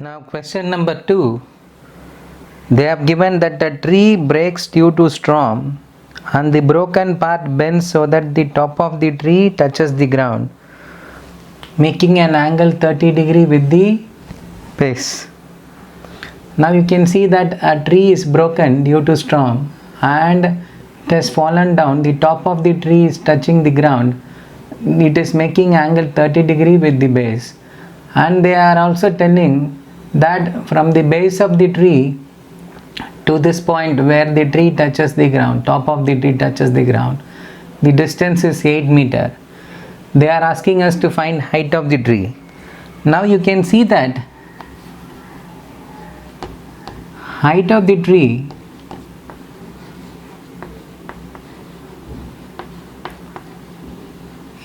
Now question number 2. They have given that a tree breaks due to storm and the broken part bends so that the top of the tree touches the ground, making an angle 30 degree with the base. Now you can see that a tree is broken due to storm and it has fallen down. The top of the tree is touching the ground. It is making angle 30 degree with the base. And they are also telling that from the base of the tree to this point where the tree touches the ground, top of the tree touches the ground, the distance is 8 meter. They are asking us to find height of the tree. Now you can see that height of the tree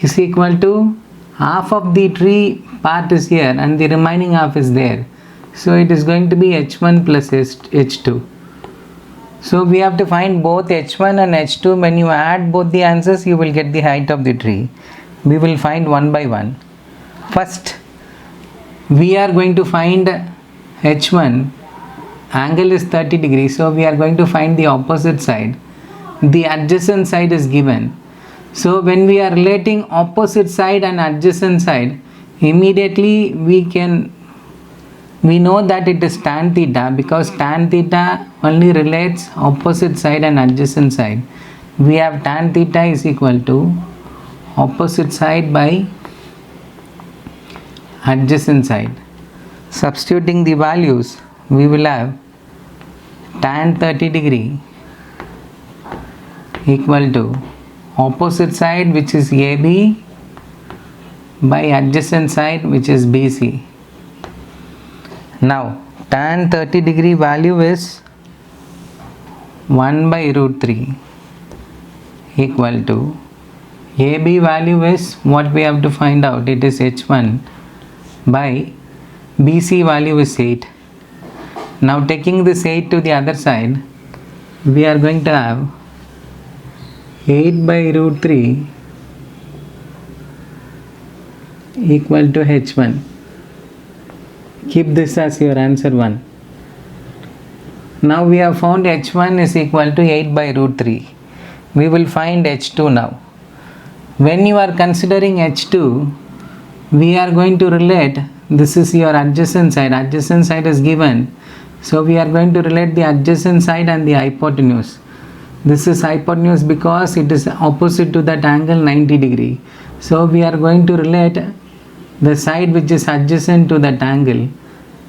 is equal to half of the tree part is here and the remaining half is there. So it is going to be h1 plus h2. So we have to find both h1 and h2. When you add both the answers, you will get the height of the tree. We will find one by one. First, we are going to find h1. Angle is 30 degrees. So we are going to find the opposite side. The adjacent side is given. So when we are relating opposite side and adjacent side, immediately we know that it is tan theta, because tan theta only relates opposite side and adjacent side. We have tan theta is equal to opposite side by adjacent side. Substituting the values, we will have tan 30 degree equal to opposite side, which is AB, by adjacent side, which is BC. Now tan 30 degree value is 1 by root 3 equal to AB value is what we have to find out. It is h1 by BC value is 8. Now taking this 8 to the other side, we are going to have 8 by root 3 equal to h1. Keep this as your answer 1. Now we have found h1 is equal to 8 by root 3. We will find h2 now. When you are considering h2, we are going to relate, this is your adjacent side is given. So we are going to relate the adjacent side and the hypotenuse. This is hypotenuse because it is opposite to that angle 90 degree. So we are going to relate the side which is adjacent to that angle,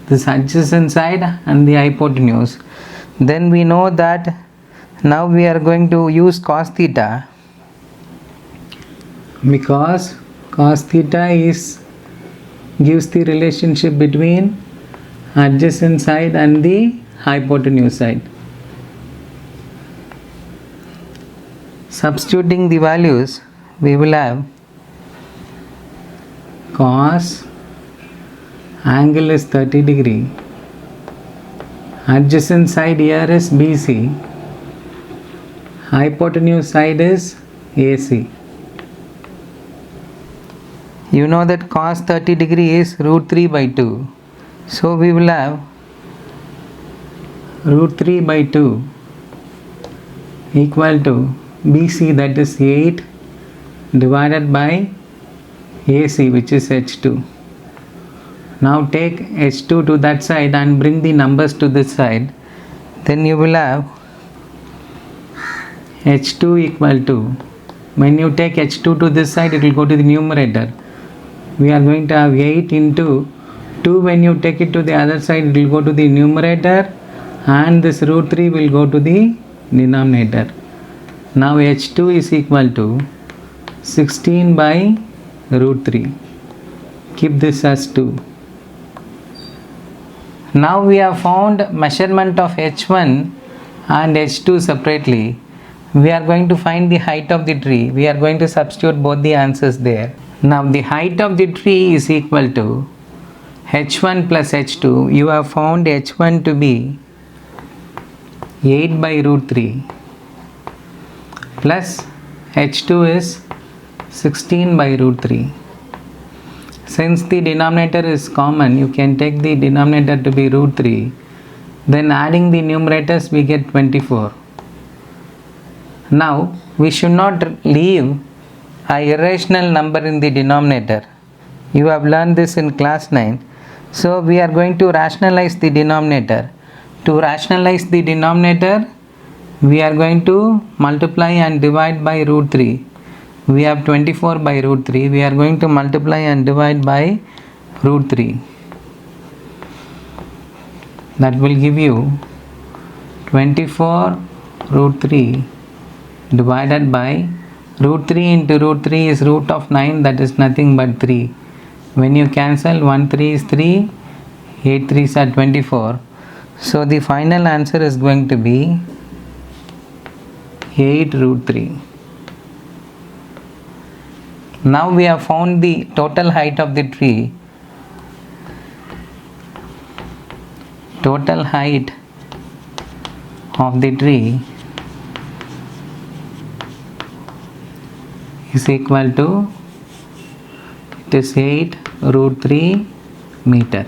this adjacent side and the hypotenuse. Then we know that now we are going to use cos theta, because cos theta gives the relationship between adjacent side and the hypotenuse side. Substituting the values, we will have cos angle is 30 degree, adjacent side here is BC, hypotenuse side is AC. You know that cos 30 degree is root 3 by 2. So we will have root 3 by 2 equal to BC, that is 8, divided by AC, which is h2. Now take h2 to that side and bring the numbers to this side. Then you will have h2 equal to, when you take h2 to this side, it will go to the numerator. We are going to have 8 into 2. When you take it to the other side, it will go to the numerator, and this root 3 will go to the denominator. Now h2 is equal to 16 by root 3. Keep this as 2. Now we have found measurement of h1 and h2 separately. We are going to find the height of the tree. We are going to substitute both the answers there. Now the height of the tree is equal to h1 plus h2. You have found h1 to be 8 by root 3 plus h2 is 16 by root 3. Since the denominator is common, you can take the denominator to be root 3. Then adding the numerators, we get 24. Now, we should not leave an irrational number in the denominator. You have learned this in class 9. So, we are going to rationalize the denominator. To rationalize the denominator, we are going to multiply and divide by root 3. We have 24 by root 3. We are going to multiply and divide by root 3. That will give you 24 root 3 divided by root 3 into root 3 is root of 9, that is nothing but 3. When you cancel, 1 3 is 3, 8 3s are 24. So the final answer is going to be 8 root 3. Now we have found the total height of the tree. Total height of the tree is equal to, it is 8 root 3 meter.